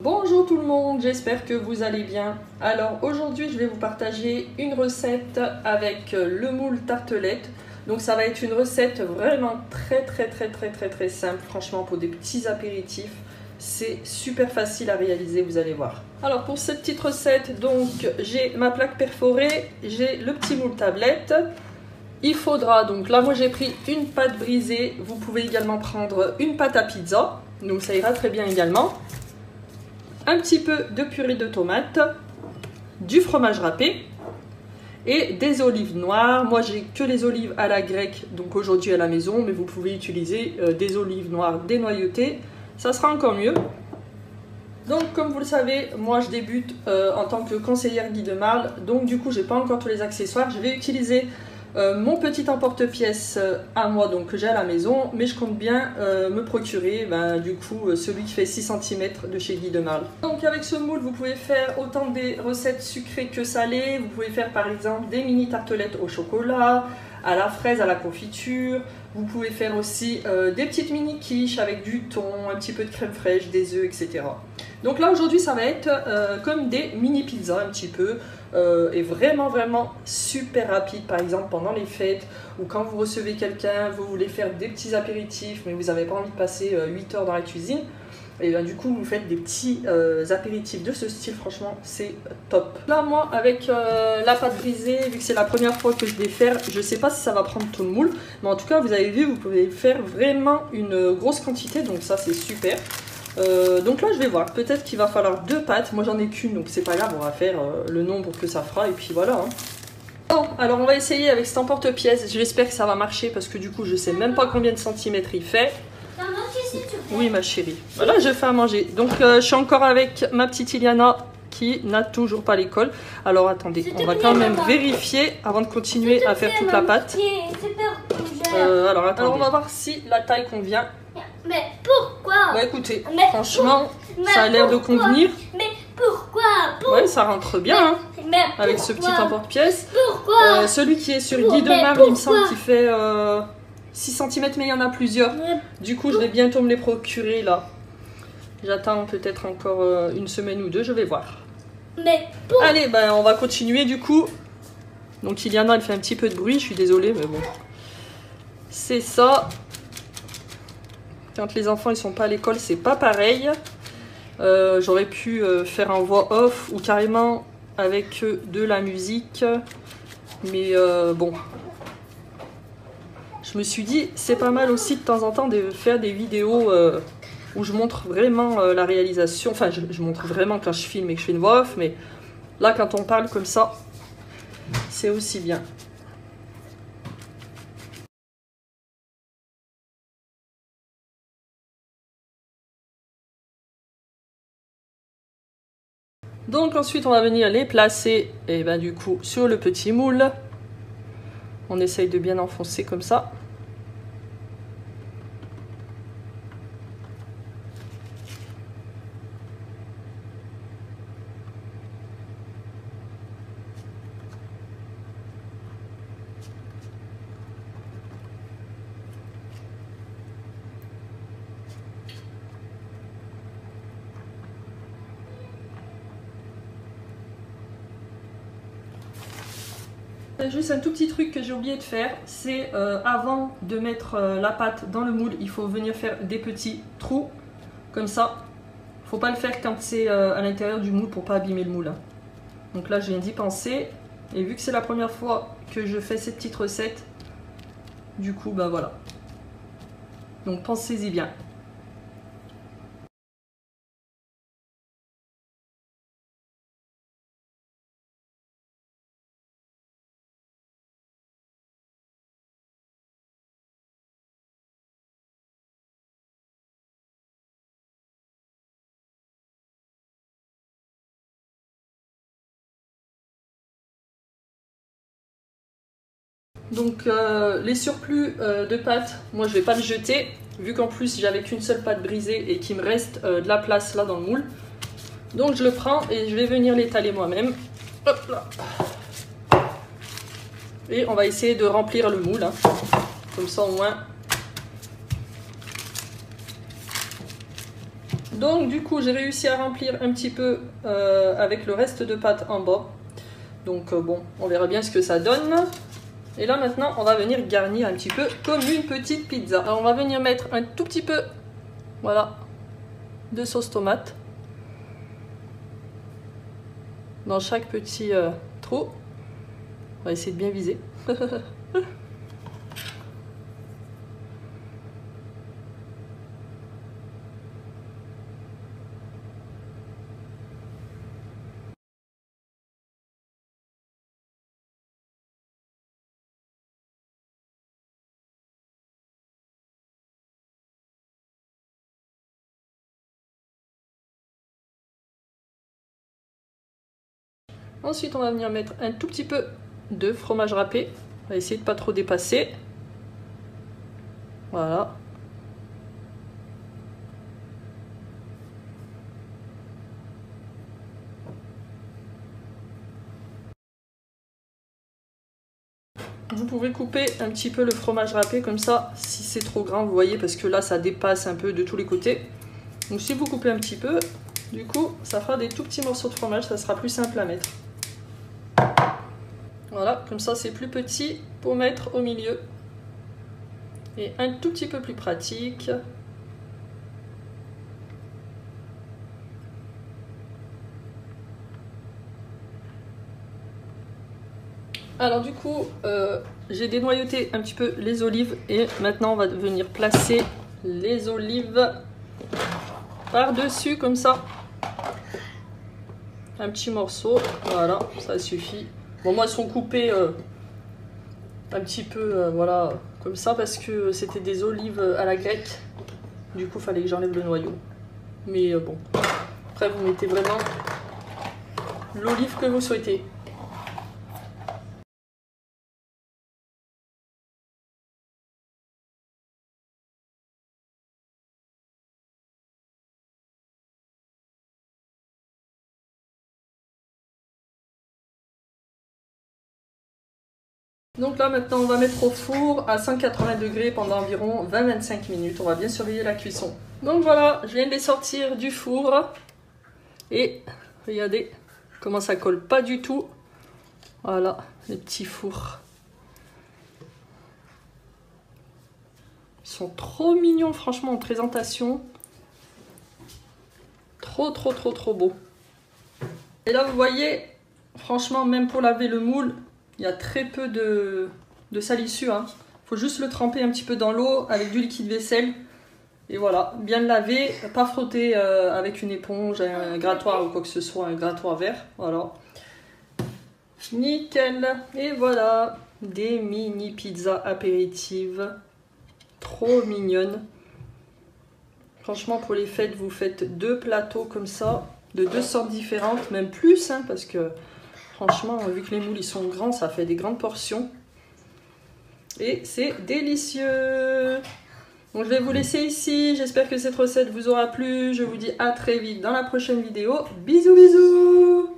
Bonjour tout le monde, j'espère que vous allez bien. Alors aujourd'hui je vais vous partager une recette avec le moule tartelette. Donc ça va être une recette vraiment très simple, franchement pour des petits apéritifs. C'est super facile à réaliser, vous allez voir. Alors pour cette petite recette, donc j'ai ma plaque perforée, j'ai le petit moule tablette. Il faudra, donc là moi j'ai pris une pâte brisée, vous pouvez également prendre une pâte à pizza, donc ça ira très bien également. Un petit peu de purée de tomates, du fromage râpé et des olives noires. Moi j'ai que les olives à la grecque, donc aujourd'hui à la maison, mais vous pouvez utiliser des olives noires dénoyautées, ça sera encore mieux. Donc comme vous le savez, moi je débute en tant que conseillère Guy de Marle, donc du coup j'ai pas encore tous les accessoires. Je vais utiliser mon petit emporte-pièce à moi, donc que j'ai à la maison, mais je compte bien me procurer du coup celui qui fait 6 cm de chez Guy de Marle. Donc avec ce moule vous pouvez faire autant des recettes sucrées que salées. Vous pouvez faire par exemple des mini tartelettes au chocolat, à la fraise, à la confiture. Vous pouvez faire aussi des petites mini quiches avec du thon, un petit peu de crème fraîche, des œufs, etc. Donc là aujourd'hui ça va être comme des mini pizzas un petit peu, et vraiment super rapide, par exemple pendant les fêtes ou quand vous recevez quelqu'un, vous voulez faire des petits apéritifs mais vous n'avez pas envie de passer 8 heures dans la cuisine. Et bien du coup vous faites des petits apéritifs de ce style, franchement c'est top. Là moi avec la pâte brisée, vu que c'est la première fois que je vais faire, je sais pas si ça va prendre tout le moule, mais en tout cas vous avez vu, vous pouvez faire vraiment une grosse quantité, donc ça c'est super. Donc là je vais voir, peut-être qu'il va falloir 2 pâtes, moi j'en ai qu'une donc c'est pas grave, on va faire le nombre que ça fera et puis voilà. Bon, alors on va essayer avec cet emporte-pièce, j'espère que ça va marcher parce que du coup je sais même pas combien de centimètres il fait. Oui ma chérie, voilà je fais à manger. Donc je suis encore avec ma petite Iliana qui n'a toujours pas l'école. Alors attendez, on va quand même vérifier avant de continuer à faire toute la pâte. Alors attendez, on va voir si la taille convient. Mais pourquoi? Bah écoutez, franchement, ça a l'air de convenir. Mais pourquoi? Ouais, ça rentre bien avec ce petit emporte-pièce. Pourquoi? Celui qui est sur Guy de Marle, il me semble qu'il fait 6 cm, mais il y en a plusieurs. Du coup, je vais bientôt me les procurer là. J'attends peut-être encore une semaine ou deux, je vais voir. Mais allez, on va continuer du coup. Donc Iliana, elle fait un petit peu de bruit, je suis désolée, mais bon. C'est ça. Quand les enfants ils sont pas à l'école, c'est pas pareil. J'aurais pu faire en voix off ou carrément avec de la musique. Mais bon. Je me suis dit, c'est pas mal aussi de temps en temps de faire des vidéos où je montre vraiment la réalisation. Enfin, je montre vraiment quand je filme et que je fais une voix off. Mais là, quand on parle comme ça, c'est aussi bien. Donc ensuite on va venir les placer et du coup sur le petit moule. On essaye de bien enfoncer comme ça. Juste un tout petit truc que j'ai oublié de faire, c'est avant de mettre la pâte dans le moule, il faut venir faire des petits trous comme ça. Faut pas le faire quand c'est à l'intérieur du moule pour pas abîmer le moule. Donc là je viens d'y penser et vu que c'est la première fois que je fais cette petite recette, du coup voilà. Donc pensez-y bien. Donc les surplus de pâte, moi je vais pas le jeter, vu qu'en plus j'avais qu'une seule pâte brisée et qu'il me reste de la place là dans le moule. Donc je le prends et je vais venir l'étaler moi-même. Hop là. Et on va essayer de remplir le moule, comme ça au moins Donc du coup j'ai réussi à remplir un petit peu avec le reste de pâte en bas. Donc bon, on verra bien ce que ça donne. Et là maintenant on va venir garnir un petit peu comme une petite pizza. Alors on va venir mettre un tout petit peu, voilà, de sauce tomate dans chaque petit trou. On va essayer de bien viser. Ensuite, on va venir mettre un tout petit peu de fromage râpé. On va essayer de pas trop dépasser. Voilà. Vous pouvez couper un petit peu le fromage râpé comme ça, si c'est trop grand, vous voyez, parce que là, ça dépasse un peu de tous les côtés. Donc si vous coupez un petit peu, du coup, ça fera des tout petits morceaux de fromage, ça sera plus simple à mettre. Voilà, comme ça c'est plus petit pour mettre au milieu. Et un tout petit peu plus pratique. Alors du coup, j'ai dénoyauté un petit peu les olives et maintenant on va venir placer les olives par-dessus comme ça. Un petit morceau, voilà, ça suffit. Bon, moi, elles sont coupées un petit peu, voilà, comme ça, parce que c'était des olives à la grecque. Du coup, il fallait que j'enlève le noyau. Mais bon, après, vous mettez vraiment l'olive que vous souhaitez. Donc là maintenant on va mettre au four à 180 degrés pendant environ 20-25 minutes. On va bien surveiller la cuisson. Donc voilà, je viens de les sortir du four. Et regardez comment ça colle pas du tout. Voilà, les petits fours. Ils sont trop mignons franchement en présentation. Trop beau. Et là vous voyez, franchement même pour laver le moule, il y a très peu de salissure. Hein. Faut juste le tremper un petit peu dans l'eau avec du liquide vaisselle. Et voilà, bien le laver, pas frotter avec une éponge, un grattoir ou quoi que ce soit, un grattoir vert. Voilà. Nickel. Et voilà, des mini pizzas apéritives. Trop mignonnes. Franchement, pour les fêtes, vous faites 2 plateaux comme ça, de 2 sortes différentes, même plus, hein, parce que franchement, vu que les moules ils sont grands, ça fait des grandes portions. Et c'est délicieux. Donc je vais vous laisser ici. J'espère que cette recette vous aura plu. Je vous dis à très vite dans la prochaine vidéo. Bisous bisous.